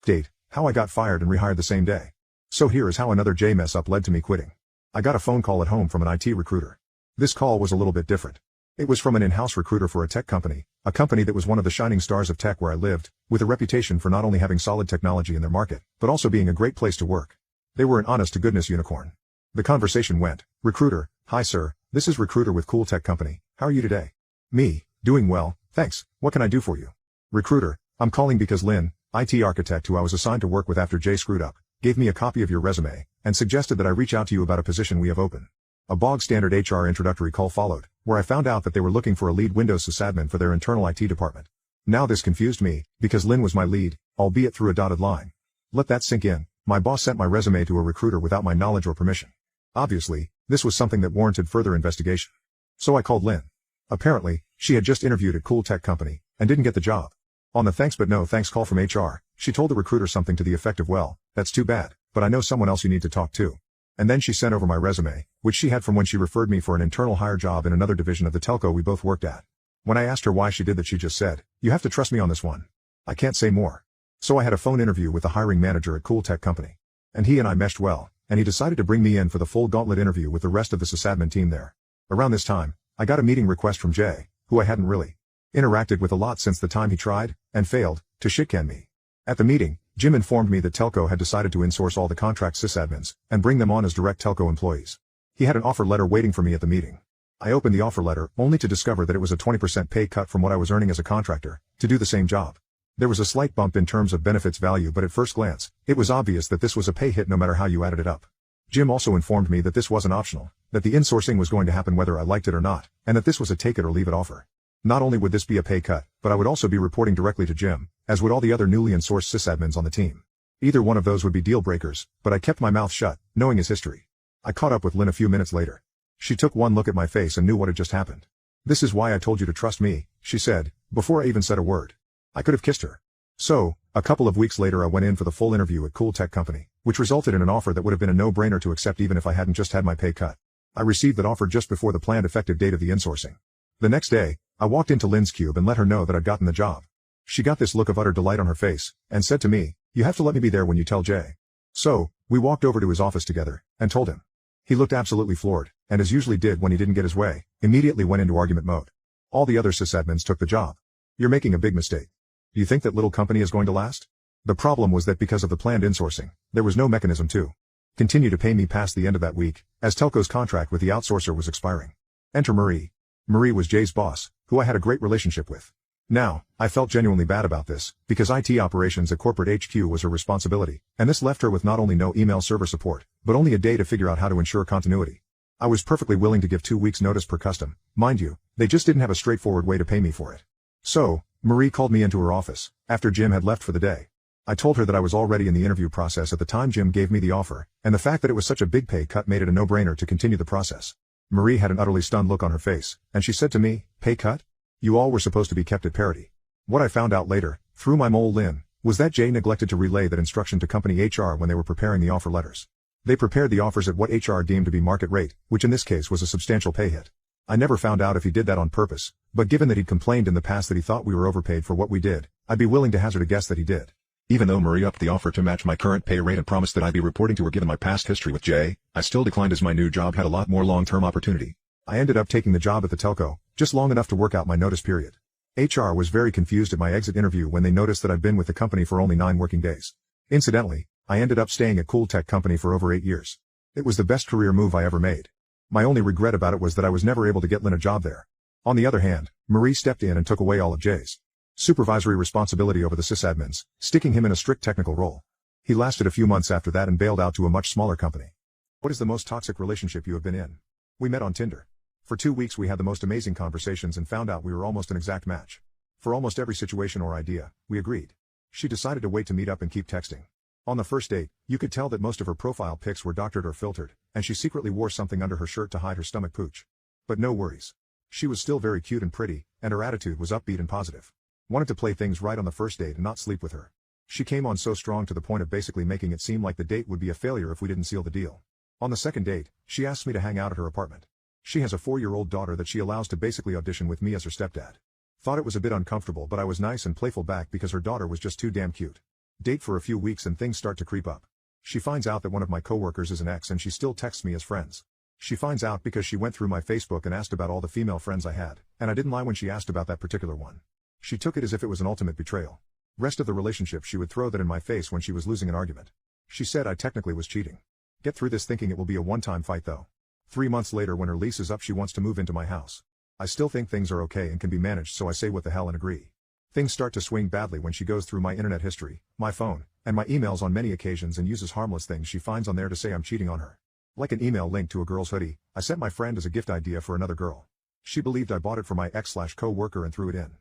Date, how I got fired and rehired the same day. So here is how another J mess up led to me quitting. I got a phone call at home from an IT recruiter. This call was a little bit different. It was from an in-house recruiter for a tech company, a company that was one of the shining stars of tech where I lived, with a reputation for not only having solid technology in their market, but also being a great place to work. They were an honest-to-goodness unicorn. The conversation went, "Recruiter, hi sir, this is Recruiter with Cool Tech Company, how are you today?" Me, doing well, thanks, what can I do for you? Recruiter, I'm calling because Lynn, IT architect who I was assigned to work with after Jay screwed up, gave me a copy of your resume, and suggested that I reach out to you about a position we have open. A bog-standard HR introductory call followed, where I found out that they were looking for a lead Windows sysadmin for their internal IT department. Now this confused me, because Lynn was my lead, albeit through a dotted line. Let that sink in, my boss sent my resume to a recruiter without my knowledge or permission. Obviously, this was something that warranted further investigation. So I called Lynn. Apparently, she had just interviewed at Cool Tech Company, and didn't get the job. On the thanks but no thanks call from HR, she told the recruiter something to the effect of, "Well, that's too bad, but I know someone else you need to talk to." And then she sent over my resume, which she had from when she referred me for an internal hire job in another division of the telco we both worked at. When I asked her why she did that, she just said, "You have to trust me on this one. I can't say more." So I had a phone interview with the hiring manager at Cool Tech Company. And he and I meshed well, and he decided to bring me in for the full gauntlet interview with the rest of the sysadmin team there. Around this time, I got a meeting request from Jay, who I hadn't really interacted with a lot since the time he tried, and failed, to shitcan me. At the meeting, Jim informed me that Telco had decided to insource all the contract sysadmins, and bring them on as direct Telco employees. He had an offer letter waiting for me at the meeting. I opened the offer letter, only to discover that it was a 20% pay cut from what I was earning as a contractor, to do the same job. There was a slight bump in terms of benefits value, but at first glance, it was obvious that this was a pay hit no matter how you added it up. Jim also informed me that this wasn't optional, that the insourcing was going to happen whether I liked it or not, and that this was a take it or leave it offer. Not only would this be a pay cut, but I would also be reporting directly to Jim, as would all the other newly insourced sysadmins on the team. Either one of those would be deal breakers, but I kept my mouth shut, knowing his history. I caught up with Lynn a few minutes later. She took one look at my face and knew what had just happened. "This is why I told you to trust me," she said, before I even said a word. I could have kissed her. So, a couple of weeks later I went in for the full interview at Cool Tech Company, which resulted in an offer that would have been a no-brainer to accept even if I hadn't just had my pay cut. I received that offer just before the planned effective date of the insourcing. The next day, I walked into Lynn's cube and let her know that I'd gotten the job. She got this look of utter delight on her face, and said to me, "You have to let me be there when you tell Jay." So, we walked over to his office together, and told him. He looked absolutely floored, and as usually did when he didn't get his way, immediately went into argument mode. All the other sysadmins took the job. "You're making a big mistake. Do you think that little company is going to last?" The problem was that because of the planned insourcing, there was no mechanism to continue to pay me past the end of that week, as Telco's contract with the outsourcer was expiring. Enter Marie. Marie was Jay's boss, who I had a great relationship with. Now, I felt genuinely bad about this, because IT operations at corporate HQ was her responsibility, and this left her with not only no email server support, but only a day to figure out how to ensure continuity. I was perfectly willing to give 2 weeks notice per custom, mind you, they just didn't have a straightforward way to pay me for it. So, Marie called me into her office, after Jim had left for the day. I told her that I was already in the interview process at the time Jim gave me the offer, and the fact that it was such a big pay cut made it a no-brainer to continue the process. Marie had an utterly stunned look on her face, and she said to me, "Pay cut? You all were supposed to be kept at parity." What I found out later, through my mole Lynn, was that Jay neglected to relay that instruction to company HR when they were preparing the offer letters. They prepared the offers at what HR deemed to be market rate, which in this case was a substantial pay hit. I never found out if he did that on purpose, but given that he'd complained in the past that he thought we were overpaid for what we did, I'd be willing to hazard a guess that he did. Even though Marie upped the offer to match my current pay rate and promised that I'd be reporting to her given my past history with Jay, I still declined as my new job had a lot more long-term opportunity. I ended up taking the job at the telco, just long enough to work out my notice period. HR was very confused at my exit interview when they noticed that I'd been with the company for only 9 working days. Incidentally, I ended up staying at Cool Tech Company for over 8 years. It was the best career move I ever made. My only regret about it was that I was never able to get Lynn a job there. On the other hand, Marie stepped in and took away all of Jay's supervisory responsibility over the sysadmins, sticking him in a strict technical role. He lasted a few months after that and bailed out to a much smaller company. What is the most toxic relationship you have been in? We met on Tinder. For 2 weeks we had the most amazing conversations and found out we were almost an exact match. For almost every situation or idea, we agreed. She decided to wait to meet up and keep texting. On the first date, you could tell that most of her profile pics were doctored or filtered, and she secretly wore something under her shirt to hide her stomach pooch. But no worries. She was still very cute and pretty, and her attitude was upbeat and positive. Wanted to play things right on the first date and not sleep with her. She came on so strong to the point of basically making it seem like the date would be a failure if we didn't seal the deal. On the second date, she asked me to hang out at her apartment. She has a 4-year-old daughter that she allows to basically audition with me as her stepdad. Thought it was a bit uncomfortable, but I was nice and playful back because her daughter was just too damn cute. Date for a few weeks and things start to creep up. She finds out that one of my coworkers is an ex and she still texts me as friends. She finds out because she went through my Facebook and asked about all the female friends I had, and I didn't lie when she asked about that particular one. She took it as if it was an ultimate betrayal. Rest of the relationship she would throw that in my face when she was losing an argument. She said I technically was cheating. Get through this thinking it will be a one-time fight though. 3 months later when her lease is up she wants to move into my house. I still think things are okay and can be managed, so I say what the hell and agree. Things start to swing badly when she goes through my internet history, my phone, and my emails on many occasions and uses harmless things she finds on there to say I'm cheating on her. Like an email linked to a girl's hoodie I sent my friend as a gift idea for another girl. She believed I bought it for my ex/co-worker and threw it in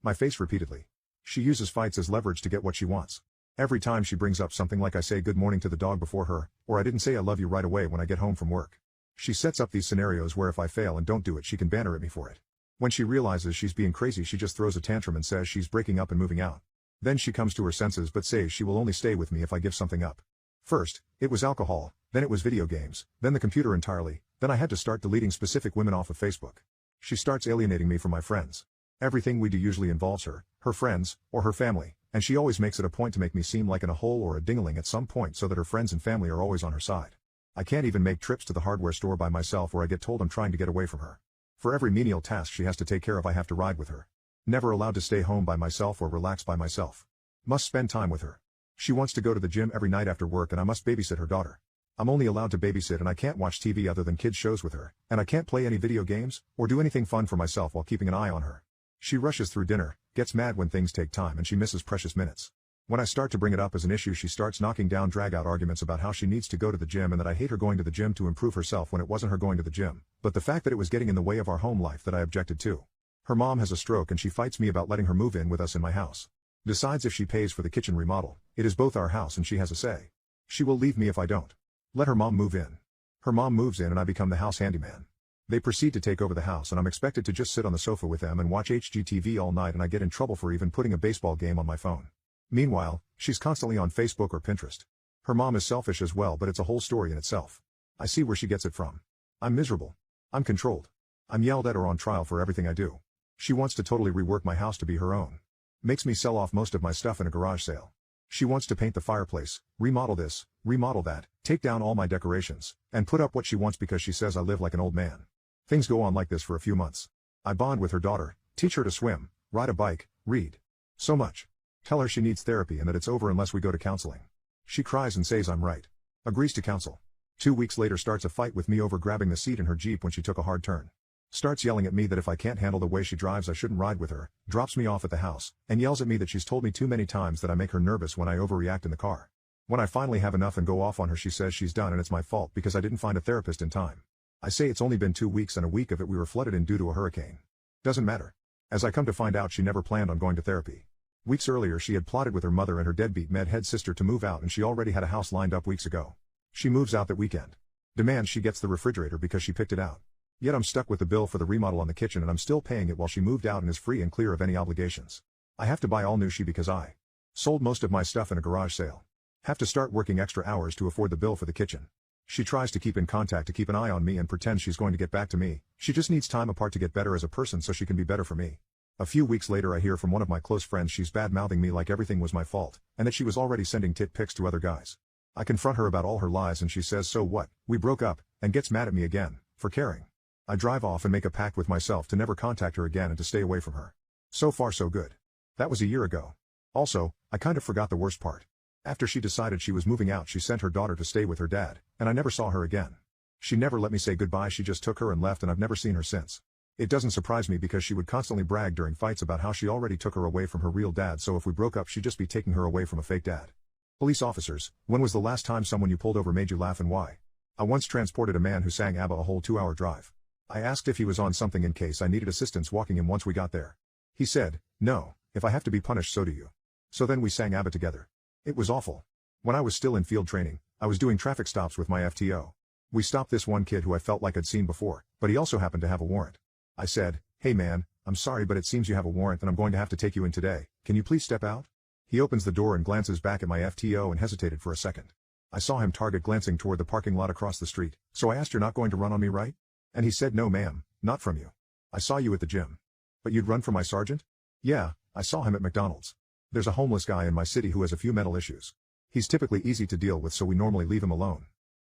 my face repeatedly. She uses fights as leverage to get what she wants. Every time she brings up something like I say good morning to the dog before her, or I didn't say I love you right away when I get home from work. She sets up these scenarios where if I fail and don't do it she can banter at me for it. When she realizes she's being crazy she just throws a tantrum and says she's breaking up and moving out. Then she comes to her senses but says she will only stay with me if I give something up. First, it was alcohol, then it was video games, then the computer entirely, then I had to start deleting specific women off of Facebook. She starts alienating me from my friends. Everything we do usually involves her, her friends, or her family, and she always makes it a point to make me seem like in a hole or a dingling at some point so that her friends and family are always on her side. I can't even make trips to the hardware store by myself or I get told I'm trying to get away from her. For every menial task she has to take care of I have to ride with her. Never allowed to stay home by myself or relax by myself. Must spend time with her. She wants to go to the gym every night after work and I must babysit her daughter. I'm only allowed to babysit and I can't watch TV other than kids shows with her, and I can't play any video games, or do anything fun for myself while keeping an eye on her. She rushes through dinner, gets mad when things take time and she misses precious minutes. When I start to bring it up as an issue she starts knocking down drag-out arguments about how she needs to go to the gym and that I hate her going to the gym to improve herself when it wasn't her going to the gym, but the fact that it was getting in the way of our home life that I objected to. Her mom has a stroke and she fights me about letting her move in with us in my house. Decides if she pays for the kitchen remodel, it is both our house and she has a say. She will leave me if I don't. Let her mom move in. Her mom moves in and I become the house handyman. They proceed to take over the house and I'm expected to just sit on the sofa with them and watch HGTV all night, and I get in trouble for even putting a baseball game on my phone. Meanwhile, she's constantly on Facebook or Pinterest. Her mom is selfish as well, but it's a whole story in itself. I see where she gets it from. I'm miserable. I'm controlled. I'm yelled at or on trial for everything I do. She wants to totally rework my house to be her own. Makes me sell off most of my stuff in a garage sale. She wants to paint the fireplace, remodel this, remodel that, take down all my decorations, and put up what she wants because she says I live like an old man. Things go on like this for a few months. I bond with her daughter, teach her to swim, ride a bike, read. So much. Tell her she needs therapy and that it's over unless we go to counseling. She cries and says I'm right. Agrees to counsel. 2 weeks later starts a fight with me over grabbing the seat in her Jeep when she took a hard turn. Starts yelling at me that if I can't handle the way she drives I shouldn't ride with her, drops me off at the house, and yells at me that she's told me too many times that I make her nervous when I overreact in the car. When I finally have enough and go off on her she says she's done and it's my fault because I didn't find a therapist in time. I say it's only been 2 weeks and a week of it we were flooded in due to a hurricane. Doesn't matter. As I come to find out she never planned on going to therapy. Weeks earlier she had plotted with her mother and her deadbeat medhead sister to move out and she already had a house lined up weeks ago. She moves out that weekend. Demands she gets the refrigerator because she picked it out. Yet I'm stuck with the bill for the remodel on the kitchen and I'm still paying it while she moved out and is free and clear of any obligations. I have to buy all new because I sold most of my stuff in a garage sale. Have to start working extra hours to afford the bill for the kitchen. She tries to keep in contact to keep an eye on me and pretends she's going to get back to me. She just needs time apart to get better as a person so she can be better for me. A few weeks later I hear from one of my close friends she's bad-mouthing me like everything was my fault, and that she was already sending tit pics to other guys. I confront her about all her lies and she says so what, we broke up, and gets mad at me again, for caring. I drive off and make a pact with myself to never contact her again and to stay away from her. So far so good. That was a year ago. Also, I kind of forgot the worst part. After she decided she was moving out she sent her daughter to stay with her dad, and I never saw her again. She never let me say goodbye, she just took her and left and I've never seen her since. It doesn't surprise me because she would constantly brag during fights about how she already took her away from her real dad, so if we broke up she'd just be taking her away from a fake dad. Police officers, when was the last time someone you pulled over made you laugh and why? I once transported a man who sang ABBA a whole 2-hour drive. I asked if he was on something in case I needed assistance walking him once we got there. He said, no, if I have to be punished so do you. So then we sang ABBA together. It was awful. When I was still in field training, I was doing traffic stops with my FTO. We stopped this one kid who I felt like I'd seen before, but he also happened to have a warrant. I said, hey man, I'm sorry but it seems you have a warrant and I'm going to have to take you in today, can you please step out? He opens the door and glances back at my FTO and hesitated for a second. I saw him target glancing toward the parking lot across the street, so I asked, you're not going to run on me, right? And he said, no ma'am, not from you. I saw you at the gym. But you'd run from my sergeant? Yeah, I saw him at McDonald's. There's a homeless guy in my city who has a few mental issues. He's typically easy to deal with, so we normally leave him alone.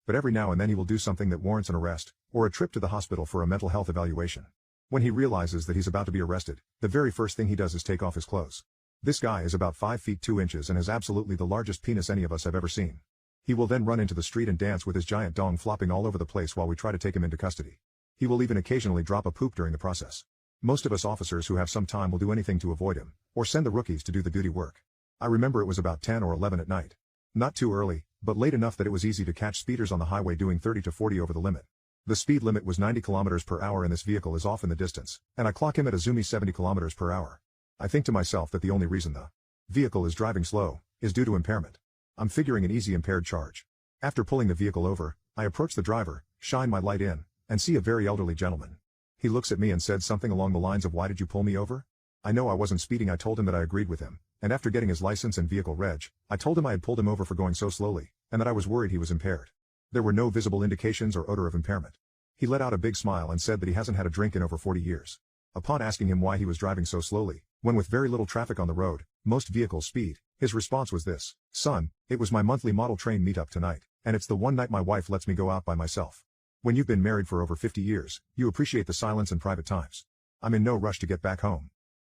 But every now and then he will do something that warrants an arrest, or a trip to the hospital for a mental health evaluation. When he realizes that he's about to be arrested, the very first thing he does is take off his clothes. This guy is about 5 feet 2 inches and has absolutely the largest penis any of us have ever seen. He will then run into the street and dance with his giant dong flopping all over the place while we try to take him into custody. He will even occasionally drop a poop during the process. Most of us officers who have some time will do anything to avoid him, or send the rookies to do the duty work. I remember it was about 10 or 11 at night. Not too early, but late enough that it was easy to catch speeders on the highway doing 30 to 40 over the limit. The speed limit was 90 km per hour and this vehicle is off in the distance, and I clock him at a zoomy 70 km per hour. I think to myself that the only reason the vehicle is driving slow is due to impairment. I'm figuring an easy impaired charge. After pulling the vehicle over, I approach the driver, shine my light in, and see a very elderly gentleman. He looks at me and said something along the lines of, "Why did you pull me over?" I know I wasn't speeding. I told him that I agreed with him, and after getting his license and vehicle reg, I told him I had pulled him over for going so slowly, and that I was worried he was impaired. There were no visible indications or odor of impairment. He let out a big smile and said that he hasn't had a drink in over 40 years. Upon asking him why he was driving so slowly, when with very little traffic on the road, most vehicles speed, his response was this: "Son, it was my monthly model train meetup tonight, and it's the one night my wife lets me go out by myself." When you've been married for over 50 years, you appreciate the silence and private times. I'm in no rush to get back home.